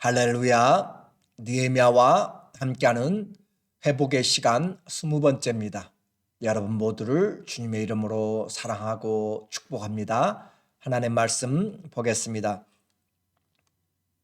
할렐루야. 느헤미야와 함께하는 회복의 시간 20번째입니다. 여러분 모두를 주님의 이름으로 사랑하고 축복합니다. 하나님의 말씀 보겠습니다.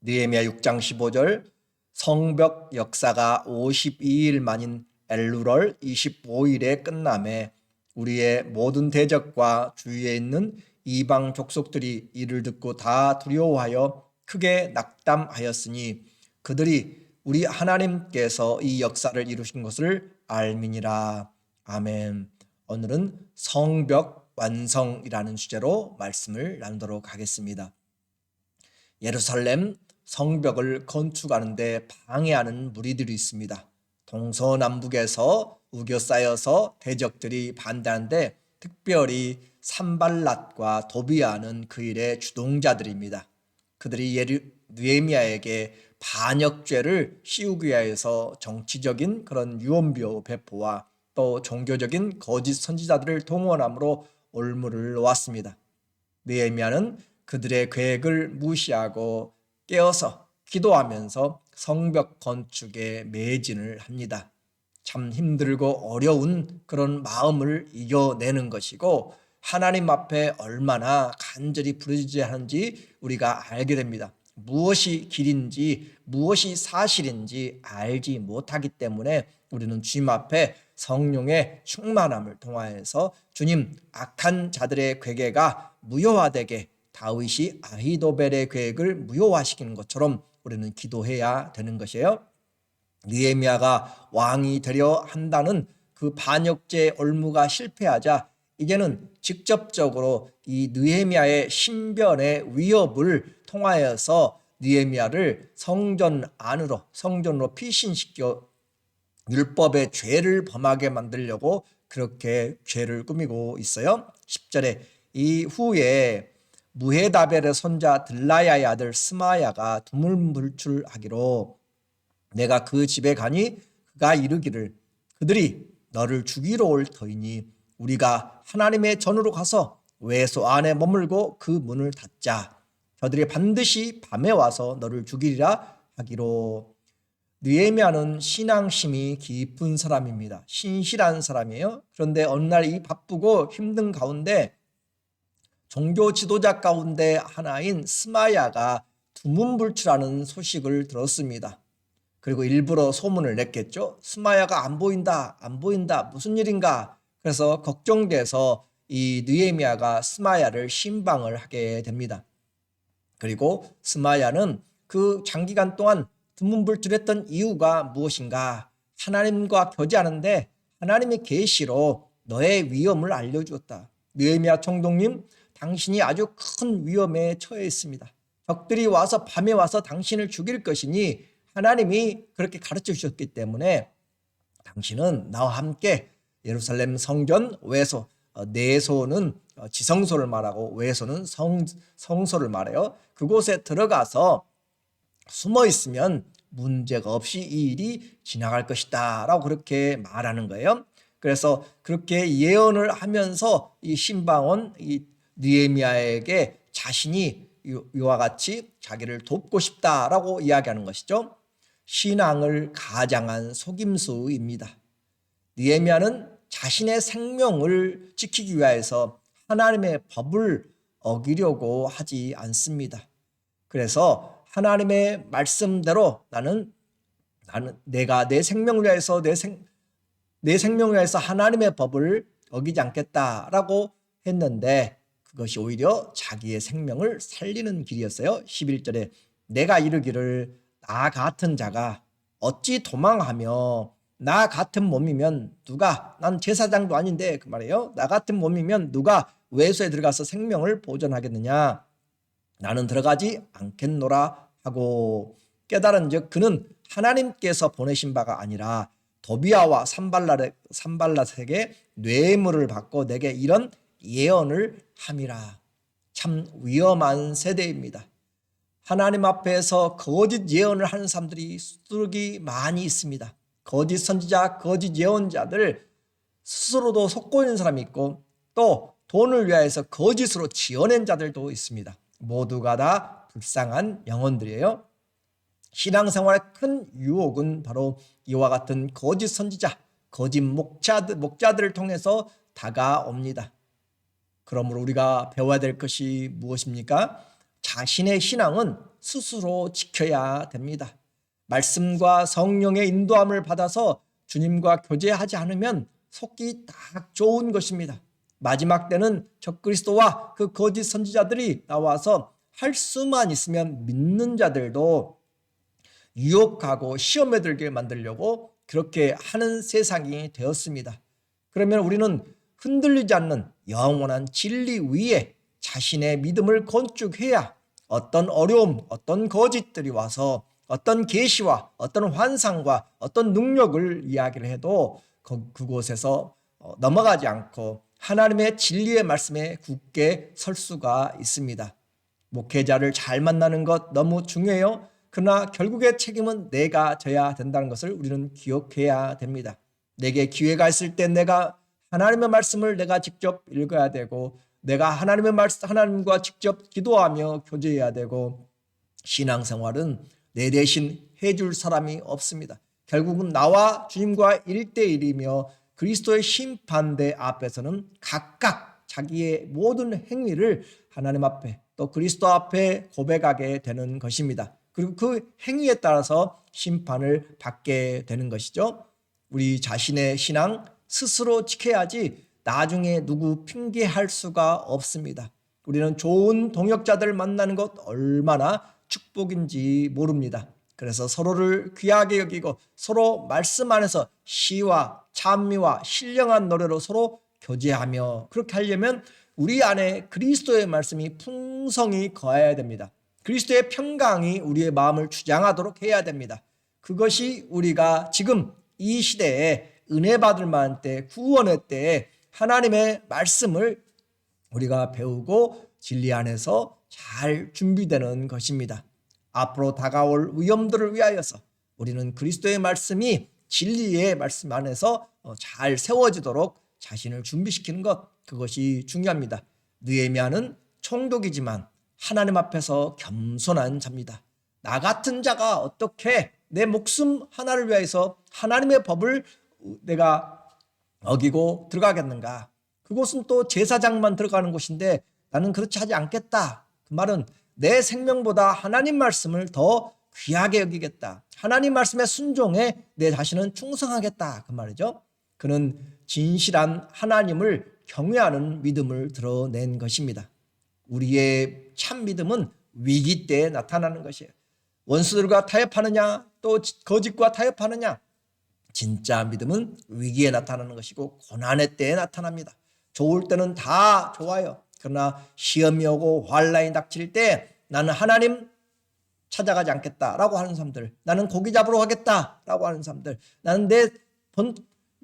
느헤미야 6장 15절 성벽 역사가 52일 만인 엘루럴 25일에 끝남에 우리의 모든 대적과 주위에 있는 이방 족속들이 이를 듣고 다 두려워하여 크게 낙담하였으니 그들이 우리 하나님께서 이 역사를 이루신 것을 알미니라. 아멘. 오늘은 성벽 완성이라는 주제로 말씀을 나누도록 하겠습니다. 예루살렘 성벽을 건축하는데 방해하는 무리들이 있습니다. 동서남북에서 우겨싸여서 대적들이 반대하는데 특별히 산발랏과 도비아는 그 일의 주동자들입니다. 그들이 느헤미야에게 반역죄를 씌우기 위해서 정치적인 그런 유언비어 배포와 또 종교적인 거짓 선지자들을 동원함으로 올무를 놓았습니다. 느헤미야는 그들의 계획을 무시하고 깨어서 기도하면서 성벽 건축에 매진을 합니다. 참 힘들고 어려운 그런 마음을 이겨내는 것이고 하나님 앞에 얼마나 간절히 부르짖어야 하는지 우리가 알게 됩니다. 무엇이 길인지 무엇이 사실인지 알지 못하기 때문에 우리는 주님 앞에 성령의 충만함을 통하여서 주님, 악한 자들의 괴계가 무효화되게 다윗이 아히도벨의 계획을 무효화시키는 것처럼 우리는 기도해야 되는 것이에요. 느헤미야가 왕이 되려 한다는 그 반역죄 올무가 실패하자 이제는 직접적으로 이 느헤미야의 신변의 위협을 통하여서 느헤미야를 성전으로 피신시켜 율법의 죄를 범하게 만들려고 그렇게 죄를 꾸미고 있어요. 10절에 이후에 무헤다벨의 손자 들라야의 아들 스마야가 두문불출하기로 내가 그 집에 가니 그가 이르기를 그들이 너를 죽이러 올 터이니 우리가 하나님의 전으로 가서 외소 안에 머물고 그 문을 닫자. 저들이 반드시 밤에 와서 너를 죽이리라 하기로. 느헤미야는 신앙심이 깊은 사람입니다. 신실한 사람이에요. 그런데 어느 날 이 바쁘고 힘든 가운데 종교 지도자 가운데 하나인 스마야가 두문불출하는 소식을 들었습니다. 그리고 일부러 소문을 냈겠죠. 스마야가 안 보인다, 안 보인다, 무슨 일인가. 그래서 걱정돼서 이 느헤미야가 스마야를 신방을 하게 됩니다. 그리고 스마야는 그 장기간 동안 두문불출했던 이유가 무엇인가? 하나님과 교제하는데 하나님의 계시로 너의 위험을 알려주었다. 느헤미야 총독님, 당신이 아주 큰 위험에 처해 있습니다. 적들이 와서 밤에 와서 당신을 죽일 것이니 하나님이 그렇게 가르쳐 주셨기 때문에 당신은 나와 함께 예루살렘 성전 외소, 내소는 지성소를 말하고 외소는 성소를 말해요. 그곳에 들어가서 숨어 있으면 문제가 없이 이 일이 지나갈 것이다 라고 그렇게 말하는 거예요. 그래서 그렇게 예언을 하면서 이 신방은 이 느헤미야에게 자신이 이와 같이 자기를 돕고 싶다라고 이야기하는 것이죠. 신앙을 가장한 속임수입니다. 느헤미야는 자신의 생명을 지키기 위해서 하나님의 법을 어기려고 하지 않습니다. 그래서 하나님의 말씀대로 나는 내가 내 생명을 위해서 내 생명을 위해서 하나님의 법을 어기지 않겠다라고 했는데 그것이 오히려 자기의 생명을 살리는 길이었어요. 11절에 내가 이르기를 나 같은 자가 어찌 도망하며 나 같은 몸이면 누가 난 제사장도 아닌데 그 말이에요. 나 같은 몸이면 누가 외소에 들어가서 생명을 보존하겠느냐. 나는 들어가지 않겠노라 하고 깨달은즉 그는 하나님께서 보내신 바가 아니라 도비아와 산발랏에게 뇌물을 받고 내게 이런 예언을 함이라. 참 위험한 세대입니다. 하나님 앞에서 거짓 예언을 하는 사람들이 수두룩이 많이 있습니다. 거짓 선지자, 거짓 예언자들 스스로도 속고 있는 사람이 있고 또 돈을 위하여서 거짓으로 지어낸 자들도 있습니다. 모두가 다 불쌍한 영혼들이에요. 신앙생활의 큰 유혹은 바로 이와 같은 거짓 선지자, 거짓 목자들을 통해서 다가옵니다. 그러므로 우리가 배워야 될 것이 무엇입니까? 자신의 신앙은 스스로 지켜야 됩니다. 말씀과 성령의 인도함을 받아서 주님과 교제하지 않으면 속기 딱 좋은 것입니다. 마지막 때는 적그리스도와 그 거짓 선지자들이 나와서 할 수만 있으면 믿는 자들도 유혹하고 시험에 들게 만들려고 그렇게 하는 세상이 되었습니다. 그러면 우리는 흔들리지 않는 영원한 진리 위에 자신의 믿음을 건축해야 어떤 어려움, 어떤 거짓들이 와서 어떤 계시와 어떤 환상과 어떤 능력을 이야기를 해도 그곳에서 넘어가지 않고 하나님의 진리의 말씀에 굳게 설 수가 있습니다. 목회자를 잘 만나는 것 너무 중요해요. 그러나 결국의 책임은 내가 져야 된다는 것을 우리는 기억해야 됩니다. 내게 기회가 있을 때 내가 하나님의 말씀을 내가 직접 읽어야 되고, 내가 하나님과 직접 기도하며 교제해야 되고, 신앙생활은 내 대신 해줄 사람이 없습니다. 결국은 나와 주님과 1대1이며 그리스도의 심판대 앞에서는 각각 자기의 모든 행위를 하나님 앞에 또 그리스도 앞에 고백하게 되는 것입니다. 그리고 그 행위에 따라서 심판을 받게 되는 것이죠. 우리 자신의 신앙 스스로 지켜야지 나중에 누구 핑계할 수가 없습니다. 우리는 좋은 동역자들 만나는 것 얼마나 축복인지 모릅니다. 그래서 서로를 귀하게 여기고 서로 말씀 안에서 시와 찬미와 신령한 노래로 서로 교제하며, 그렇게 하려면 우리 안에 그리스도의 말씀이 풍성히 거해야 됩니다. 그리스도의 평강이 우리의 마음을 주장하도록 해야 됩니다. 그것이 우리가 지금 이 시대에 은혜 받을 만한 때, 구원의 때에 하나님의 말씀을 우리가 배우고 진리 안에서 잘 준비되는 것입니다. 앞으로 다가올 위험들을 위하여서 우리는 그리스도의 말씀이 진리의 말씀 안에서 잘 세워지도록 자신을 준비시키는 것, 그것이 중요합니다. 느헤미야는 총독이지만 하나님 앞에서 겸손한 자입니다. 나 같은 자가 어떻게 내 목숨 하나를 위해서 하나님의 법을 내가 어기고 들어가겠는가? 그곳은 또 제사장만 들어가는 곳인데 나는 그렇지 하지 않겠다. 그 말은 내 생명보다 하나님 말씀을 더 귀하게 여기겠다. 하나님 말씀에 순종해 내 자신은 충성하겠다. 그 말이죠. 그는 진실한 하나님을 경외하는 믿음을 드러낸 것입니다. 우리의 참 믿음은 위기 때에 나타나는 것이에요. 원수들과 타협하느냐, 또 거짓과 타협하느냐. 진짜 믿음은 위기에 나타나는 것이고 고난의 때에 나타납니다. 좋을 때는 다 좋아요. 그러나 시험이 오고 환난이 닥칠 때 나는 하나님 찾아가지 않겠다라고 하는 사람들, 나는 고기 잡으러 가겠다라고 하는 사람들, 나는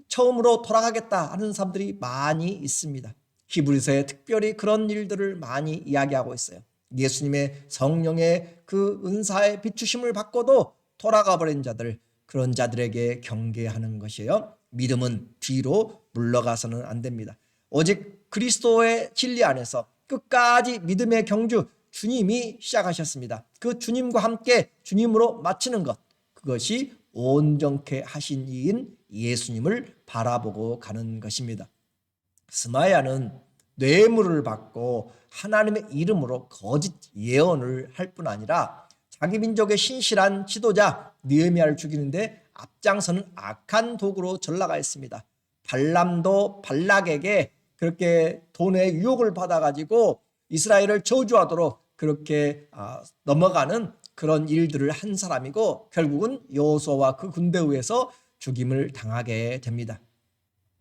처음으로 돌아가겠다 하는 사람들이 많이 있습니다. 히브리서에 특별히 그런 일들을 많이 이야기하고 있어요. 예수님의 성령의 그 은사의 비추심을 받고도 돌아가 버린 자들, 그런 자들에게 경계하는 것이에요. 믿음은 뒤로 물러가서는 안 됩니다. 오직 그리스도의 진리 안에서 끝까지 믿음의 경주, 주님이 시작하셨습니다. 그 주님과 함께 주님으로 마치는 것, 그것이 온전케 하신 이인 예수님을 바라보고 가는 것입니다. 스마야는 뇌물을 받고 하나님의 이름으로 거짓 예언을 할 뿐 아니라 자기 민족의 신실한 지도자 느헤미야를 죽이는데 앞장서는 악한 도구로 전락하였습니다. 발람도 발락에게 그렇게 돈의 유혹을 받아가지고 이스라엘을 저주하도록 그렇게 넘어가는 그런 일들을 한 사람이고, 결국은 여호수아와 그 군대에 의해서 죽임을 당하게 됩니다.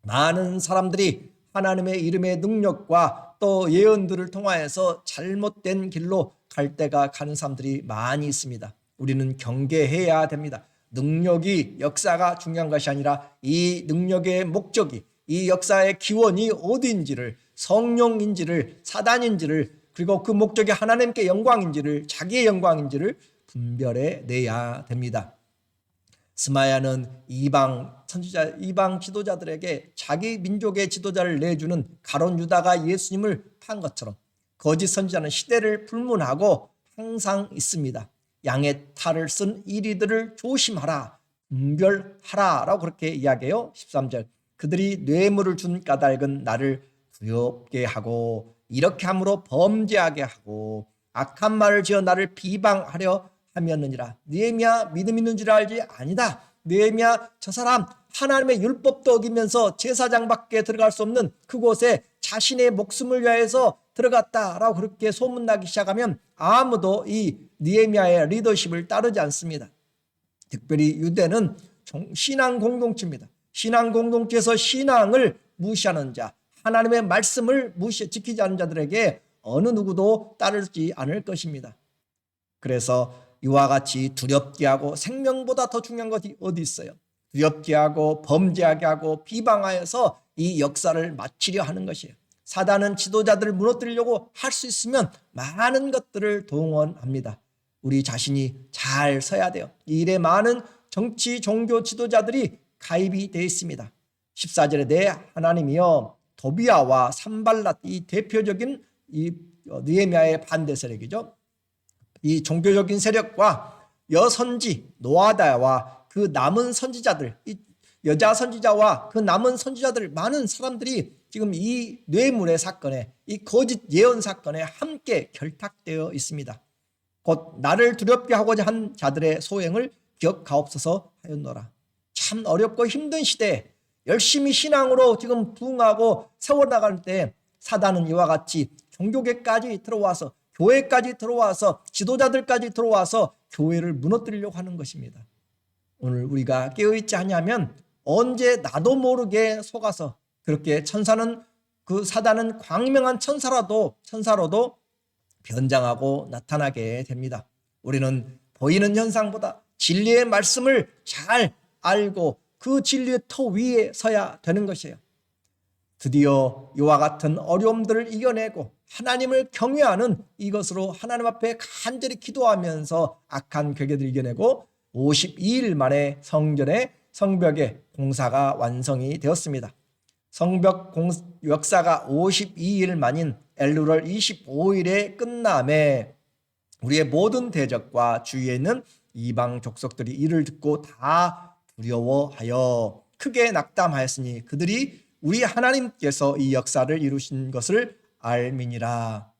많은 사람들이 하나님의 이름의 능력과 또 예언들을 통하여서 잘못된 길로 갈 때가 가는 사람들이 많이 있습니다. 우리는 경계해야 됩니다. 능력이, 역사가 중요한 것이 아니라 이 능력의 목적이, 이 역사의 기원이 어디인지를, 성령인지를 사단인지를, 그리고 그 목적이 하나님께 영광인지를, 자기의 영광인지를 분별해 내야 됩니다. 스마야는 이방 선지자, 이방 지도자들에게 자기 민족의 지도자를 내주는 가룟 유다가 예수님을 판 것처럼 거짓 선지자는 시대를 불문하고 항상 있습니다. 양의 탈을 쓴 이리들을 조심하라. 분별하라 라고 그렇게 이야기해요. 13절 그들이 뇌물을 준 까닭은 나를 두렵게 하고 이렇게 함으로 범죄하게 하고 악한 말을 지어 나를 비방하려 하였느니라. 느헤미야 믿음 있는 줄 알지? 아니다. 느헤미야 저 사람 하나님의 율법도 어기면서 제사장밖에 들어갈 수 없는 그곳에 자신의 목숨을 위하여서 들어갔다라고 그렇게 소문나기 시작하면 아무도 이 느헤미야의 리더십을 따르지 않습니다. 특별히 유대는 신앙 공동체입니다. 신앙 공동체에서 신앙을 무시하는 자, 하나님의 말씀을 지키지 않는 자들에게 어느 누구도 따르지 않을 것입니다. 그래서 이와 같이 두렵게 하고 생명보다 더 중요한 것이 어디 있어요? 두렵게 하고 범죄하게 하고 비방하여서 이 역사를 마치려 하는 것이에요. 사단은 지도자들을 무너뜨리려고 할 수 있으면 많은 것들을 동원합니다. 우리 자신이 잘 서야 돼요. 이 일에 많은 정치, 종교 지도자들이 가입이 되어 있습니다. 14절에 내 하나님이여 도비아와 산발랏 이 대표적인 이 느헤미야의 반대 세력이죠. 이 종교적인 세력과 여선지 노아다와 그 남은 선지자들, 이 여자 선지자와 그 남은 선지자들 많은 사람들이 지금 이 뇌물의 사건에 이 거짓 예언 사건에 함께 결탁되어 있습니다. 곧 나를 두렵게 하고자 한 자들의 소행을 기억하옵소서 하였노라. 참 어렵고 힘든 시대에 열심히 신앙으로 지금 부응하고 세워나갈 때 사단은 이와 같이 종교계까지 들어와서 교회까지 들어와서 지도자들까지 들어와서 교회를 무너뜨리려고 하는 것입니다. 오늘 우리가 깨어있지 않으면 언제 나도 모르게 속아서 그렇게 그 사단은 광명한 천사로도 변장하고 나타나게 됩니다. 우리는 보이는 현상보다 진리의 말씀을 잘 알고 그 진리의 터 위에 서야 되는 것이에요. 드디어 이와 같은 어려움들을 이겨내고 하나님을 경외하는 이것으로 하나님 앞에 간절히 기도하면서 악한 괴계들을 이겨내고 52일 만에 성벽의 공사가 완성이 되었습니다. 성벽 역사가 52일 만인 엘루월 25일에 끝남에 우리의 모든 대적과 주위에 있는 이방 족속들이 이를 듣고 다 두려워하여 크게 낙담하였으니 그들이 우리 하나님께서 이 역사를 이루신 것을 알미니라.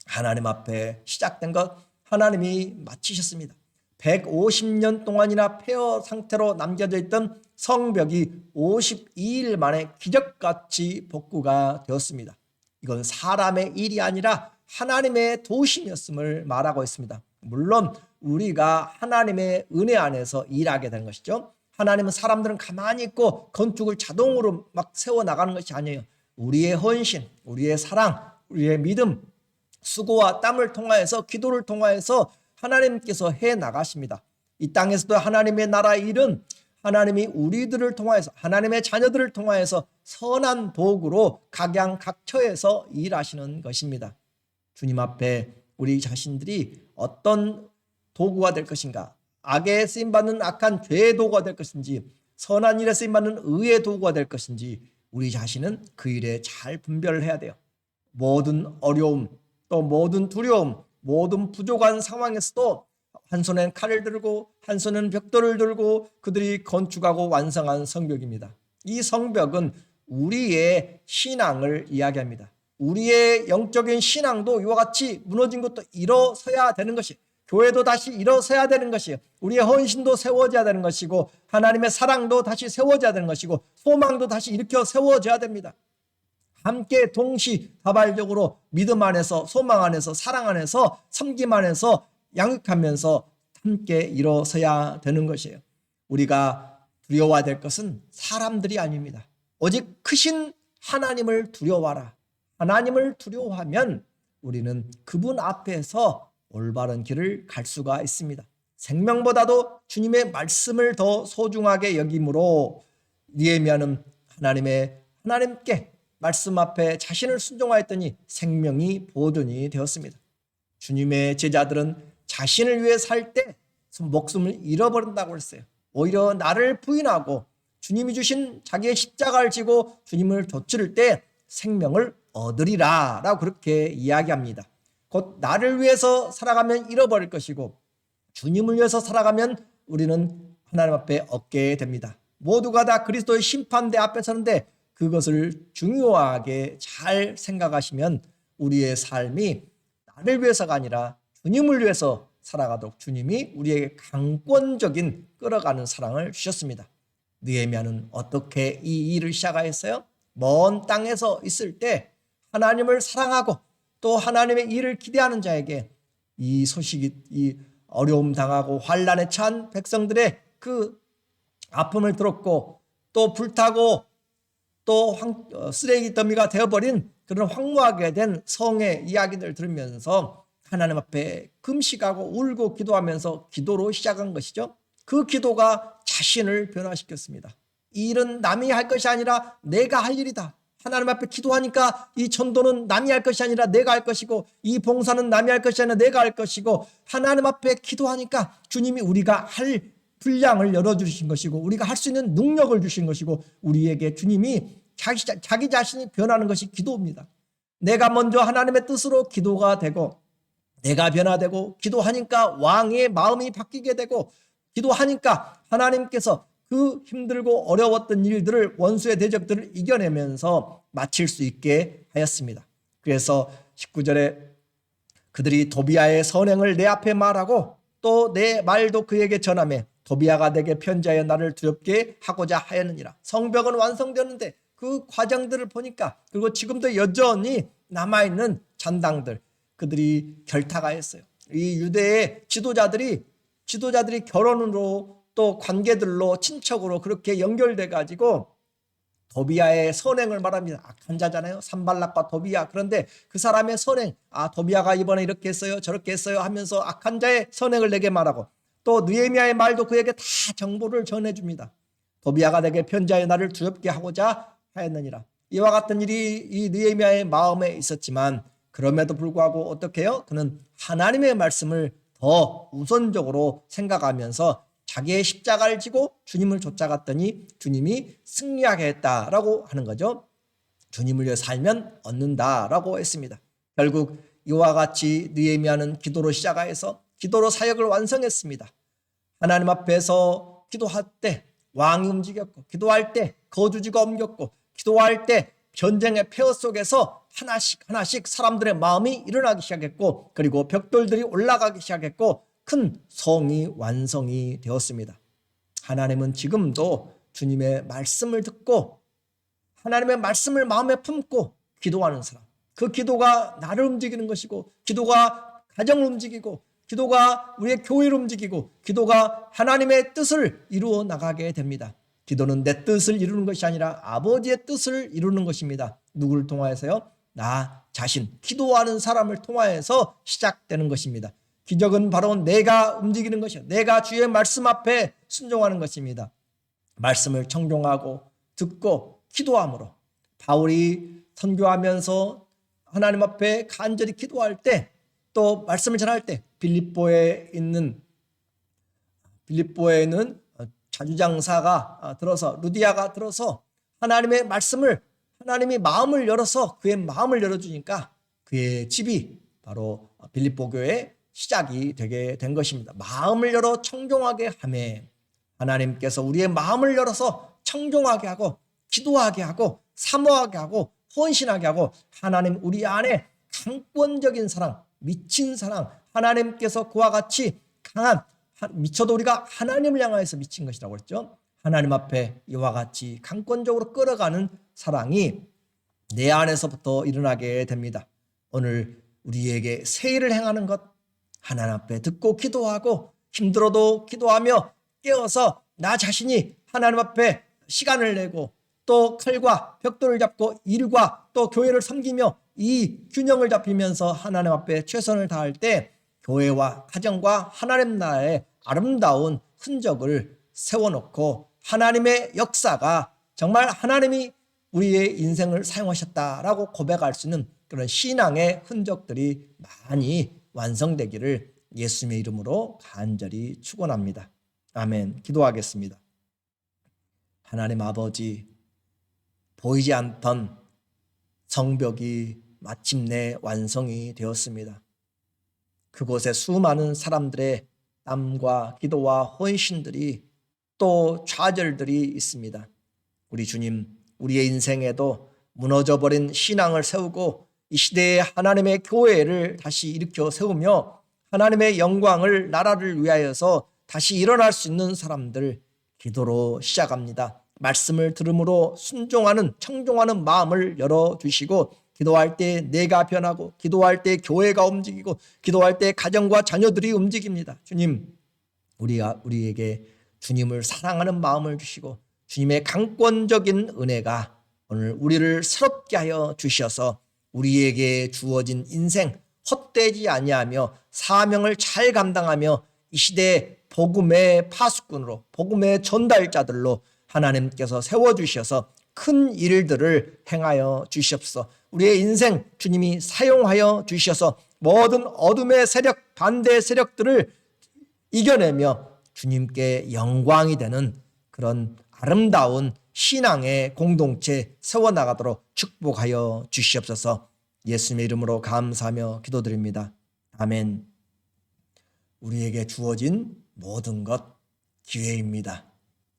하나님 앞에 시작된 것 하나님이 마치셨습니다. 150년 동안이나 폐허 상태로 남겨져 있던 성벽이 52일 만에 기적같이 복구가 되었습니다. 이건 사람의 일이 아니라 하나님의 도심이었음을 말하고 있습니다. 물론 우리가 하나님의 은혜 안에서 일하게 된 것이죠. 하나님은 사람들은 가만히 있고 건축을 자동으로 막 세워나가는 것이 아니에요. 우리의 헌신, 우리의 사랑, 우리의 믿음, 수고와 땀을 통하여서 기도를 통하여서 하나님께서 해나가십니다. 이 땅에서도 하나님의 나라 일은 하나님이 우리들을 통하여서 하나님의 자녀들을 통하여서 선한 도구로 각양각처에서 일하시는 것입니다. 주님 앞에 우리 자신들이 어떤 도구가 될 것인가, 악에 쓰임받는 악한 죄의 도구가 될 것인지 선한 일에 쓰임받는 의의 도구가 될 것인지 우리 자신은 그 일에 잘 분별을 해야 돼요. 모든 어려움 또 모든 두려움 모든 부족한 상황에서도 한 손엔 칼을 들고 한 손엔 벽돌을 들고 그들이 건축하고 완성한 성벽입니다. 이 성벽은 우리의 신앙을 이야기합니다. 우리의 영적인 신앙도 이와 같이 무너진 것도 일어서야 되는 것이, 교회도 다시 일어서야 되는 것이에요. 우리의 헌신도 세워져야 되는 것이고 하나님의 사랑도 다시 세워져야 되는 것이고 소망도 다시 일으켜 세워져야 됩니다. 함께 동시다발적으로 믿음 안에서 소망 안에서 사랑 안에서 섬김 안에서 양육하면서 함께 일어서야 되는 것이에요. 우리가 두려워야 될 것은 사람들이 아닙니다. 오직 크신 하나님을 두려워하라. 하나님을 두려워하면 우리는 그분 앞에서 올바른 길을 갈 수가 있습니다. 생명보다도 주님의 말씀을 더 소중하게 여김으로 느헤미야는 하나님께 말씀 앞에 자신을 순종하였더니 생명이 보존이 되었습니다. 주님의 제자들은 자신을 위해 살 때 목숨을 잃어버린다고 했어요. 오히려 나를 부인하고 주님이 주신 자기의 십자가를 지고 주님을 좇을 때 생명을 얻으리라 라고 그렇게 이야기합니다. 곧 나를 위해서 살아가면 잃어버릴 것이고 주님을 위해서 살아가면 우리는 하나님 앞에 얻게 됩니다. 모두가 다 그리스도의 심판대 앞에 서는데 그것을 중요하게 잘 생각하시면 우리의 삶이 나를 위해서가 아니라 주님을 위해서 살아가도록 주님이 우리에게 강권적인 끌어가는 사랑을 주셨습니다. 느헤미야는 어떻게 이 일을 시작하였어요? 먼 땅에서 있을 때 하나님을 사랑하고 또 하나님의 일을 기대하는 자에게 이 소식이, 이 어려움 당하고 환난에 처한 백성들의 그 아픔을 들었고 또 불타고 또 쓰레기 더미가 되어버린 그런 황무하게 된 성의 이야기를 들으면서 하나님 앞에 금식하고 울고 기도하면서 기도로 시작한 것이죠. 그 기도가 자신을 변화시켰습니다. 이 일은 남이 할 것이 아니라 내가 할 일이다. 하나님 앞에 기도하니까 이 전도는 남이 할 것이 아니라 내가 할 것이고 이 봉사는 남이 할 것이 아니라 내가 할 것이고 하나님 앞에 기도하니까 주님이 우리가 할 분량을 열어주신 것이고 우리가 할 수 있는 능력을 주신 것이고 우리에게 주님이 자기 자신이 변하는 것이 기도입니다. 내가 먼저 하나님의 뜻으로 기도가 되고 내가 변화되고 기도하니까 왕의 마음이 바뀌게 되고 기도하니까 하나님께서 그 힘들고 어려웠던 일들을 원수의 대적들을 이겨내면서 마칠 수 있게 하였습니다. 그래서 19절에 그들이 도비아의 선행을 내 앞에 말하고 또 내 말도 그에게 전하매 도비아가 내게 편지하여 나를 두렵게 하고자 하였느니라. 성벽은 완성되었는데 그 과정들을 보니까 그리고 지금도 여전히 남아있는 잔당들 그들이 결탁하였어요. 이 유대의 지도자들이 결혼으로 또 관계들로 친척으로 그렇게 연결돼 가지고 도비아의 선행을 말합니다. 악한 자잖아요. 산발락과 도비아. 그런데 그 사람의 선행, 도비아가 이번에 이렇게 했어요 저렇게 했어요 하면서 악한 자의 선행을 내게 말하고 또 느헤미야의 말도 그에게 다 정보를 전해줍니다. 도비아가 내게 편지하여 나를 두렵게 하고자 하였느니라. 이와 같은 일이 이 느헤미야의 마음에 있었지만 그럼에도 불구하고 어떻게 해요? 그는 하나님의 말씀을 더 우선적으로 생각하면서 자기의 십자가를 지고 주님을 쫓아갔더니 주님이 승리하게 했다라고 하는 거죠. 주님을 위해 살면 얻는다라고 했습니다. 결국 이와 같이 느헤미야는 기도로 시작해서 기도로 사역을 완성했습니다. 하나님 앞에서 기도할 때 왕이 움직였고 기도할 때 거주지가 옮겼고 기도할 때 전쟁의 폐허 속에서 하나씩 사람들의 마음이 일어나기 시작했고 그리고 벽돌들이 올라가기 시작했고 큰 성이 완성이 되었습니다. 하나님은 지금도 주님의 말씀을 듣고 하나님의 말씀을 마음에 품고 기도하는 사람, 그 기도가 나를 움직이는 것이고 기도가 가정을 움직이고 기도가 우리의 교회를 움직이고 기도가 하나님의 뜻을 이루어 나가게 됩니다. 기도는 내 뜻을 이루는 것이 아니라 아버지의 뜻을 이루는 것입니다. 누구를 통하여서요? 나 자신, 기도하는 사람을 통하여서 시작되는 것입니다. 기적은 바로 내가 움직이는 것이요. 내가 주의 말씀 앞에 순종하는 것입니다. 말씀을 청종하고 듣고 기도함으로 바울이 선교하면서 하나님 앞에 간절히 기도할 때 또 말씀을 전할 때 빌립보에 있는 자주장사가 들어서 루디아가 들어서 하나님의 말씀을 하나님이 마음을 열어서 그의 마음을 열어주니까 그의 집이 바로 빌립보 교회의 시작이 되게 된 것입니다. 마음을 열어 청종하게 하매 하나님께서 우리의 마음을 열어서 청종하게 하고 기도하게 하고 사모하게 하고 헌신하게 하고 하나님 우리 안에 강권적인 사랑, 미친 사랑, 하나님께서 그와 같이 강한 미쳐도 우리가 하나님을 향하여서 미친 것이라고 했죠. 하나님 앞에 이와 같이 강권적으로 끌어가는 사랑이 내 안에서부터 일어나게 됩니다. 오늘 우리에게 새 일을 행하는 것 하나님 앞에 듣고 기도하고 힘들어도 기도하며 깨어서 나 자신이 하나님 앞에 시간을 내고 또 칼과 벽돌을 잡고 일과 또 교회를 섬기며 이 균형을 잡히면서 하나님 앞에 최선을 다할 때 교회와 가정과 하나님 나라의 아름다운 흔적을 세워놓고 하나님의 역사가 정말 하나님이 우리의 인생을 사용하셨다라고 고백할 수 있는 그런 신앙의 흔적들이 많이 완성되기를 예수님의 이름으로 간절히 축원합니다. 아멘. 기도하겠습니다. 하나님 아버지, 보이지 않던 성벽이 마침내 완성이 되었습니다. 그곳에 수많은 사람들의 땀과 기도와 헌신들이 또 좌절들이 있습니다. 우리 주님, 우리의 인생에도 무너져버린 신앙을 세우고 이 시대에 하나님의 교회를 다시 일으켜 세우며 하나님의 영광을, 나라를 위하여서 다시 일어날 수 있는 사람들 기도로 시작합니다. 말씀을 들음으로 순종하는, 청종하는 마음을 열어주시고, 기도할 때 내가 변하고, 기도할 때 교회가 움직이고, 기도할 때 가정과 자녀들이 움직입니다. 주님, 우리에게 주님을 사랑하는 마음을 주시고 주님의 강권적인 은혜가 오늘 우리를 새롭게 하여 주셔서 우리에게 주어진 인생 헛되지 아니하며 사명을 잘 감당하며 이 시대의 복음의 파수꾼으로, 복음의 전달자들로 하나님께서 세워주셔서 큰 일들을 행하여 주시옵소서. 우리의 인생 주님이 사용하여 주셔서 모든 어둠의 세력, 반대 세력들을 이겨내며 주님께 영광이 되는 그런 아름다운 신앙의 공동체 세워나가도록 축복하여 주시옵소서. 예수님의 이름으로 감사하며 기도드립니다. 아멘. 우리에게 주어진 모든 것 기회입니다.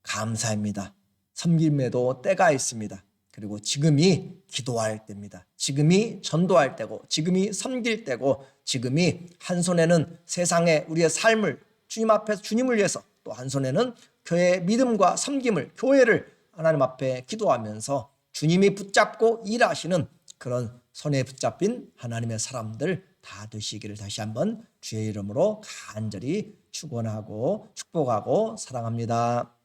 감사합니다. 섬김에도 때가 있습니다. 그리고 지금이 기도할 때입니다. 지금이 전도할 때고, 지금이 섬길 때고, 지금이 한 손에는 세상에 우리의 삶을 주님 앞에서 주님을 위해서, 또 한 손에는 교회의 믿음과 섬김을, 교회를 하나님 앞에 기도하면서 주님이 붙잡고 일하시는 그런 손에 붙잡힌 하나님의 사람들 다 되시기를 다시 한번 주의 이름으로 간절히 축원하고 축복하고 사랑합니다.